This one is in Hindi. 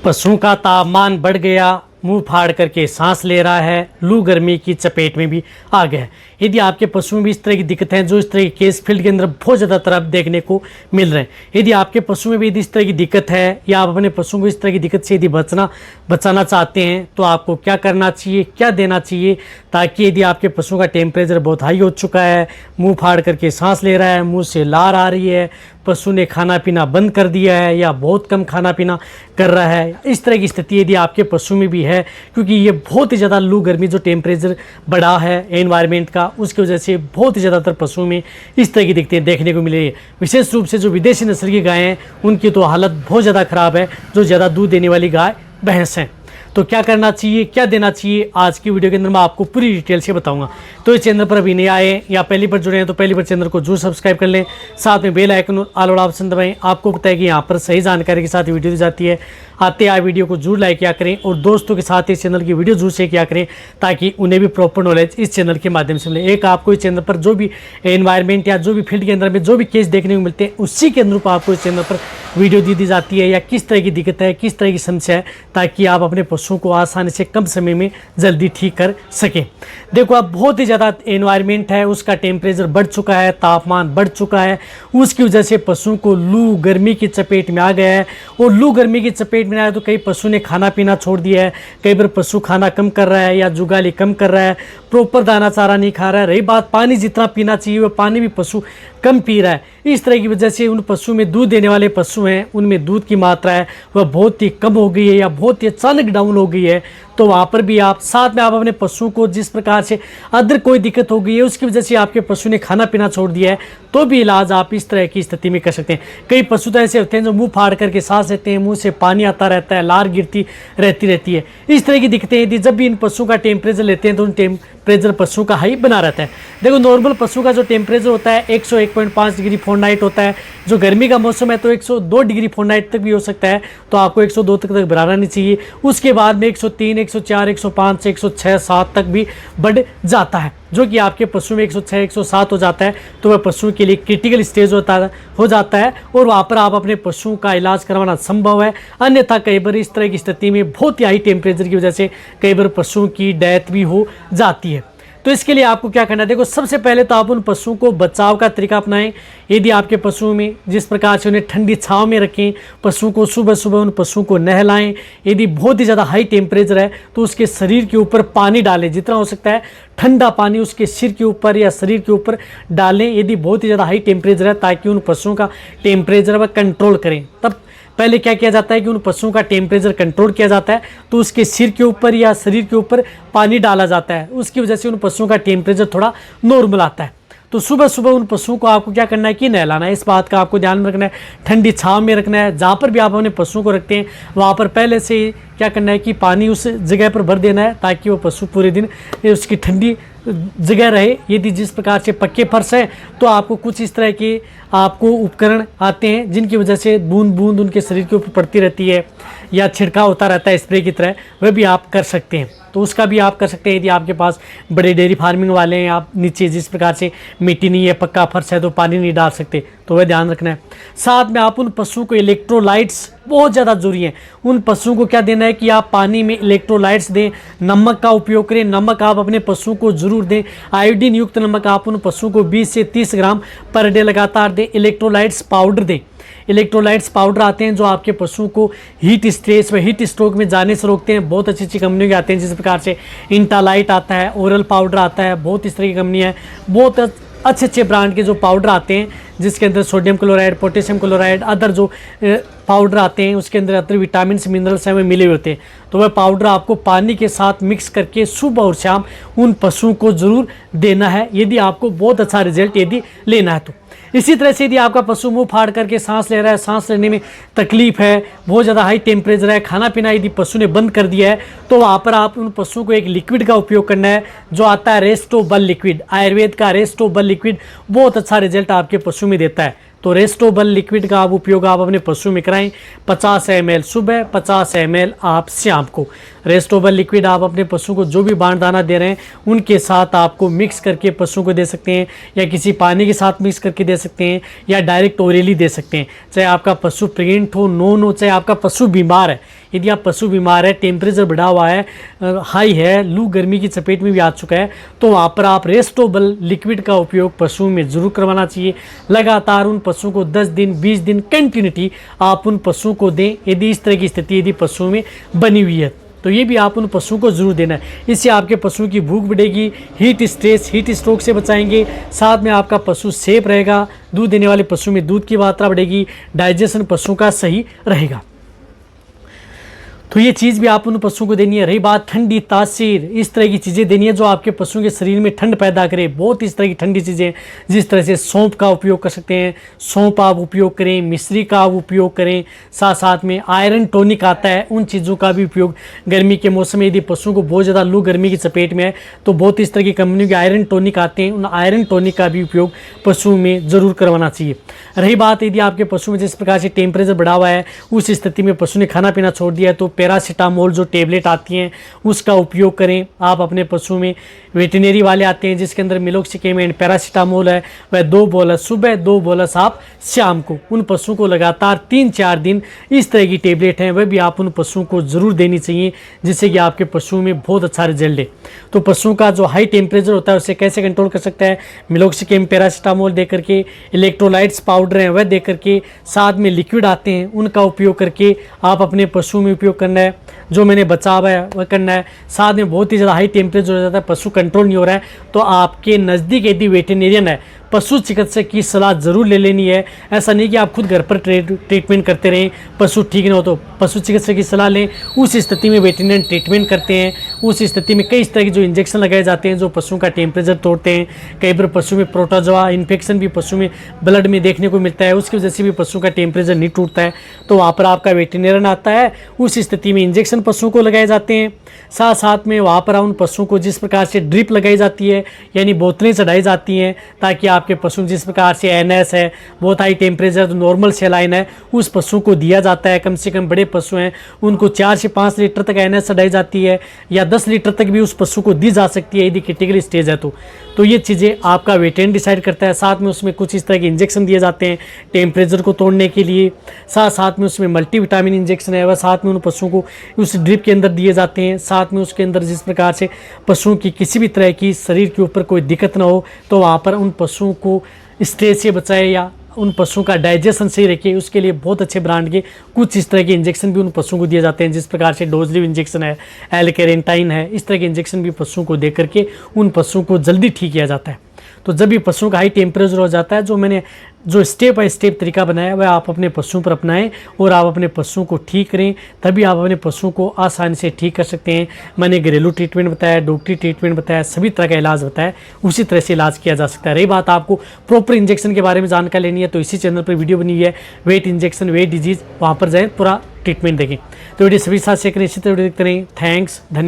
पशुओं का तापमान बढ़ गया, मुंह फाड़ करके सांस ले रहा है, लू गर्मी की चपेट में भी आ गया है। यदि आपके पशु में भी इस तरह की दिक्कत है, जो इस तरह के केस फील्ड के अंदर बहुत ज़्यादा तरफ देखने को मिल रहे हैं, यदि आपके पशु में भी यदि इस तरह की दिक्कत है या आप अपने पशु को इस तरह की दिक्कत से यदि बचाना चाहते हैं, तो आपको क्या करना चाहिए, क्या देना चाहिए, ताकि यदि आपके पशु का टेम्परेचर बहुत हाई हो चुका है, मुँह फाड़ करके सांस ले रहा है, मुँह से लार आ रही है, पशु ने खाना पीना बंद कर दिया है या बहुत कम खाना पीना कर रहा है, इस तरह की स्थिति यदि आपके पशु में भी है, क्योंकि ये बहुत ही ज़्यादा लू गर्मी जो टेम्परेचर बढ़ा है एनवायरनमेंट का, उसकी वजह से बहुत ही ज़्यादातर पशुओं में इस तरह की दिक्कतें देखने को मिल रही है। विशेष रूप से जो विदेशी नस्ल की गायें हैं, उनकी तो हालत बहुत ज़्यादा ख़राब है, जो ज़्यादा दूध देने वाली गाय भैंस हैं। तो क्या करना चाहिए, क्या देना चाहिए, आज की वीडियो के अंदर मैं आपको पूरी डिटेल से बताऊंगा। तो इस चैनल पर अभी नहीं आए या पहली बार जुड़े हैं तो पहली बार चैनल को जरूर सब्सक्राइब कर लें, साथ में बेल आइकन ऑल वाला ऑप्शन दबाएं। आपको पता है कि यहाँ पर सही जानकारी के साथ वीडियो दी जाती है। आते आए वीडियो को जरूर लाइक किया करें और दोस्तों के साथ इस चैनल की वीडियो जरूर शेयर किया करें, ताकि उन्हें भी प्रॉपर नॉलेज इस चैनल के माध्यम से मिले। एक आपको इस चैनल पर जो भी एनवायरनमेंट या जो भी फील्ड के अंदर में जो भी केस देखने को मिलते हैं, उसी के अनुरूप आपको इस चैनल पर वीडियो दी जाती है, या किस तरह की दिक्कत है, किस तरह की समस्या है, ताकि आप अपने पशुओं को आसानी से कम समय में जल्दी ठीक कर सकें। देखो, अब बहुत ही ज़्यादा एनवायरनमेंट है, उसका टेम्परेचर बढ़ चुका है, तापमान बढ़ चुका है, उसकी वजह से पशुओं को लू गर्मी की चपेट में आ गया है। और लू गर्मी की चपेट में आया तो कई पशु ने खाना पीना छोड़ दिया है, कई बार पशु खाना कम कर रहा है या जुगाली कम कर रहा है, प्रॉपर दाना चारा नहीं खा रहा है। रही बात पानी जितना पीना चाहिए, वह पानी भी पशु कम पी रहा है। इस तरह की वजह से उन पशु में दूध देने वाले पशु हैं, उनमें दूध की मात्रा है वह बहुत ही कम हो गई है या बहुत ही अचानक डाउन हो गई है। तो वहाँ पर भी आप साथ में आप अपने पशु को जिस प्रकार से अदर कोई दिक्कत हो गई है, उसकी वजह से आपके पशु ने खाना पीना छोड़ दिया है, तो भी इलाज आप इस तरह की स्थिति में कर सकते हैं। कई पशु तो ऐसे होते हैं जो मुंह फाड़ करके सांस लेते हैं, मुंह से पानी आता रहता है, लार गिरती रहती है। इस तरह की दिक्कतें यदि जब भी इन पशु का टेम्परेचर लेते हैं तो उन टेम्परेचर पशु का हाई बना रहता है। देखो, नॉर्मल पशु का जो टेम्परेचर होता है 101.5 डिग्री फ़ारेनहाइट होता है। जो गर्मी का मौसम है तो 102 डिग्री फ़ारेनहाइट तक भी हो सकता है, तो आपको 102 तक बढ़ाना नहीं चाहिए। उसके बाद में 103, 104, 105 से 106, 7 तक भी बढ़ जाता है, जो कि आपके पशु में 106, 107 हो जाता है, तो वह पशु के लिए क्रिटिकल स्टेज हो जाता है और वहाँ पर आप अपने पशुओं का इलाज करवाना संभव है। अन्यथा कई बार इस तरह की स्थिति में बहुत ही हाई टेम्परेचर की वजह से कई बार पशुओं की डेथ भी हो जाती है। तो इसके लिए आपको क्या करना है, देखो, सबसे पहले तो आप उन पशुओं को बचाव का तरीका अपनाएं। यदि आपके पशुओं में जिस प्रकार से उन्हें ठंडी छांव में रखें, पशुओं को सुबह सुबह उन पशुओं को नहलाएं। यदि बहुत ही ज़्यादा हाई टेम्परेचर है तो उसके शरीर के ऊपर पानी डालें, जितना हो सकता है ठंडा पानी उसके सिर के ऊपर या शरीर के ऊपर डालें, यदि बहुत ही ज़्यादा हाई टेम्परेचर है, ताकि उन पशुओं का टेम्परेचर वह कंट्रोल करें। तब पहले क्या किया जाता है कि उन पशुओं का टेम्परेचर कंट्रोल किया जाता है, तो उसके सिर के ऊपर या शरीर के ऊपर पानी डाला जाता है, उसकी वजह से उन पशुओं का टेम्परेचर थोड़ा नॉर्मल आता है। तो सुबह सुबह उन पशुओं को आपको क्या करना है कि नहलाना है। इस बात का आपको ध्यान रखना है, ठंडी छांव में रखना है। जहाँ पर भी आप अपने पशुओं को रखते हैं वहाँ पर पहले से क्या करना है कि पानी उस जगह पर भर देना है, ताकि वो पशु पूरे दिन उसकी ठंडी जगह रहे। यदि जिस प्रकार से पक्के फर्श है तो आपको कुछ इस तरह के आपको उपकरण आते हैं, जिनकी वजह से बूंद बूंद उनके शरीर के ऊपर पड़ती रहती है या छिड़काव होता रहता है स्प्रे की तरह, वह भी आप कर सकते हैं। तो उसका भी आप कर सकते हैं। यदि आपके पास बड़े डेयरी फार्मिंग वाले हैं, आप नीचे जिस प्रकार से मिट्टी नहीं है, पक्का फर्श है, तो पानी नहीं डाल सकते, तो वह ध्यान रखना है। साथ में आप उन पशुओं को इलेक्ट्रोलाइट्स बहुत ज़्यादा जरूरी है। उन पशुओं को क्या देना है कि आप पानी में इलेक्ट्रोलाइट्स दें, नमक का उपयोग करें। नमक आप अपने पशुओं को जरूर दें, आयोडीन युक्त नमक आप उन पशुओं को 20 से 30 ग्राम पर डे लगातार दें। इलेक्ट्रोलाइट्स पाउडर दें। इलेक्ट्रोलाइट्स पाउडर आते हैं जो आपके पशुओं को हीट स्ट्रेस व हीट स्ट्रोक में जाने से रोकते हैं। बहुत अच्छी अच्छी कंपनियों के आते हैं, जिस प्रकार से इंटालाइट आता है, ओरल पाउडर आता है, बहुत इस तरह की कंपनी है। बहुत अच्छे अच्छे ब्रांड के जो पाउडर आते हैं, जिसके अंदर sodium chloride, potassium chloride, other जो पाउडर आते हैं, उसके अंदर अदर विटामिन मिनरल्स हैं, वे मिले होते हैं। तो वह पाउडर आपको पानी के साथ मिक्स करके सुबह और शाम उन पशुओं को ज़रूर देना है, यदि आपको बहुत अच्छा रिजल्ट यदि लेना है तो। इसी तरह से यदि आपका पशु मुंह फाड़ करके सांस ले रहा है, सांस लेने में तकलीफ है, बहुत ज़्यादा हाई टेम्परेचर है, खाना पीना यदि पशु ने बंद कर दिया है, तो वहाँ पर आप उन पशुओं को एक लिक्विड का उपयोग करना है, जो आता है रेस्टोबल लिक्विड। आयुर्वेद का रेस्टोबल लिक्विड बहुत अच्छा रिजल्ट आपके पशु में देता है। तो रेस्टोबल लिक्विड का आप उपयोग आप अपने पशु में कराएं। 50 ml सुबह, 50 ml आप शाम को। रेस्टोबल लिक्विड आप अपने पशु को जो भी बांट दाना दे रहे हैं उनके साथ आपको मिक्स करके पशु को दे सकते हैं, या किसी पानी के साथ मिक्स करके दे सकते हैं, या डायरेक्ट ओरली दे सकते हैं। चाहे आपका पशु प्रेग्नेंट हो, नॉन हो, चाहे आपका पशु बीमार है। यदि आप पशु बीमार है, टेम्परेचर बढ़ा हुआ है, हाई है, लू गर्मी की चपेट में भी आ चुका है, तो वहाँ पर आप रेस्टोबल लिक्विड का उपयोग पशु में ज़रूर करवाना चाहिए। लगातार उन पशु को 10 दिन 20 दिन कंटिन्यूटी आप उन पशु को दें। यदि इस तरह की स्थिति यदि पशु में बनी हुई है तो ये भी आप उन पशुओं को ज़रूर देना है। इससे आपके पशु की भूख बढ़ेगी, हीट स्ट्रेस, हीट स्ट्रोक से बचाएंगे। साथ में आपका पशु सेफ रहेगा, दूध देने वाले पशु में दूध की मात्रा बढ़ेगी, डाइजेशन पशु का सही रहेगा। तो ये चीज़ भी आप उन पशुओं को देनी है। रही बात ठंडी तासीर, इस तरह की चीज़ें देनी है जो आपके पशुओं के शरीर में ठंड पैदा करे। बहुत इस तरह की ठंडी चीज़ें, जिस तरह से सौंफ का उपयोग कर सकते हैं, सौंफ आप उपयोग करें, मिश्री का आप उपयोग करें। साथ साथ में आयरन टॉनिक आता है, उन चीज़ों का भी उपयोग गर्मी के मौसम में यदि पशुओं को बहुत ज़्यादा लू गर्मी की चपेट में है तो बहुत इस तरह की कंपनियों के आयरन टॉनिक आते हैं, उन आयरन टॉनिक का भी उपयोग पशुओं में ज़रूर करवाना चाहिए। रही बात यदि आपके पशु में जिस प्रकार से टेम्परेचर बढ़ा हुआ है, उस स्थिति में पशु ने खाना पीना छोड़ दिया है, तो पैरासीटामोल जो टेबलेट आती हैं उसका उपयोग करें। आप अपने पशु में, वेटरनरी वाले आते हैं जिसके अंदर मिलोक्सिकेम एंड पैरासीटामोल है, वह 2 बोलस सुबह, 2 बोलस आप शाम को। उन पशुओं को लगातार 3-4 दिन इस तरह की टेबलेट हैं, वह भी आप उन पशुओं को ज़रूर देनी चाहिए, जिससे कि आपके पशुओं में बहुत अच्छा रिजल्ट है। तो पशुओं का जो हाई टेम्परेचर होता है उसे कैसे कंट्रोल कर सकता है? मिलोक्सिकेम पैरासीटामोल दे करके, इलेक्ट्रोलाइट्स पाउडर हैं वह दे करके, साथ में लिक्विड आते हैं उनका उपयोग करके आप अपने पशु में उपयोग करना है। जो मैंने बचाव है वह करना है। साथ में बहुत ही ज़्यादा हाई टेम्परेचर हो जाता है, पशु कंट्रोल नहीं हो रहा है, तो आपके नज़दीक यदि वेटरनेरियन है, पशु चिकित्सक की सलाह ज़रूर ले लेनी है। ऐसा नहीं कि आप खुद घर पर ट्रीटमेंट करते रहें, पशु ठीक ना हो तो पशु चिकित्सक की सलाह लें। उस स्थिति में वेटरनेरियन ट्रीटमेंट करते हैं। उस स्थिति में कई तरह के जो इंजेक्शन लगाए जाते हैं जो पशुओं का टेम्परेचर तोड़ते हैं। कई बार पशु में प्रोटोजोआ इन्फेक्शन भी पशु में ब्लड में देखने को मिलता है, उसकी वजह से भी पशु का टेम्परेचर नहीं टूटता है, तो वहाँ पर आपका वेटरनेरियन आता है। उस स्थिति में इंजेक्शन पशुओं को लगाए जाते हैं। साथ साथ में वहाँ पर उन पशुओं को जिस प्रकार से ड्रिप लगाई जाती है, यानी बोतलें चढ़ाई जाती हैं, ताकि आपके पशु जिस प्रकार से एनएस है, बहुत हाई टेम्परेचर जो नॉर्मल सेलाइन है, उस पशु को दिया जाता है। कम से कम बड़े पशु हैं उनको 4 से 5 लीटर तक एनएस चढ़ाई जाती है, या 10 लीटर तक भी उस पशु को दी जा सकती है यदि क्रिटिकल स्टेज है तो ये चीज़ें आपका वेटरनरी डिसाइड करता है। साथ में उसमें कुछ इस तरह के इंजेक्शन दिए जाते हैं टेम्परेचर को तोड़ने के लिए। साथ में उसमें मल्टीविटामिन इंजेक्शन है, वह साथ में उन पशुओं को उस ड्रिप के अंदर दिए जाते हैं। साथ में उसके अंदर जिस प्रकार से पशुओं की किसी भी तरह की शरीर के ऊपर कोई दिक्कत ना हो, तो वहाँ पर उन पशुओं को स्ट्रेस से बचाए या उन पशुओं का डाइजेशन सही रखे, उसके लिए बहुत अच्छे ब्रांड के कुछ इस तरह के इंजेक्शन भी उन पशुओं को दिए जाते हैं। जिस प्रकार से डोजलिव इंजेक्शन है, एलकेरेंटाइन है, इस तरह के इंजेक्शन भी पशुओं को दे करके उन पशुओं को जल्दी ठीक किया जाता है। तो जब भी पशुओं का हाई टेम्परेचर हो जाता है, जो मैंने जो स्टेप बाय स्टेप तरीका बनाया वह आप अपने पशुओं पर अपनाएं और आप अपने पशुओं को ठीक करें, तभी आप अपने पशुओं को आसानी से ठीक कर सकते हैं। मैंने घरेलू ट्रीटमेंट बताया, डॉक्टरी ट्रीटमेंट बताया, सभी तरह का इलाज बताया, उसी तरह से इलाज किया जा सकता है। रही बात आपको प्रॉपर इंजेक्शन के बारे में जानकारी लेनी है तो इसी चैनल पर वीडियो बनी हुई है, वेट इंजेक्शन, वेट डिजीज़, वहाँ पर जाएँ, पूरा ट्रीटमेंट देखें। तो वीडियो सभी साथ शेयर करें, इसी तरह वीडियो देखते रहें। थैंक्स, धन्यवाद।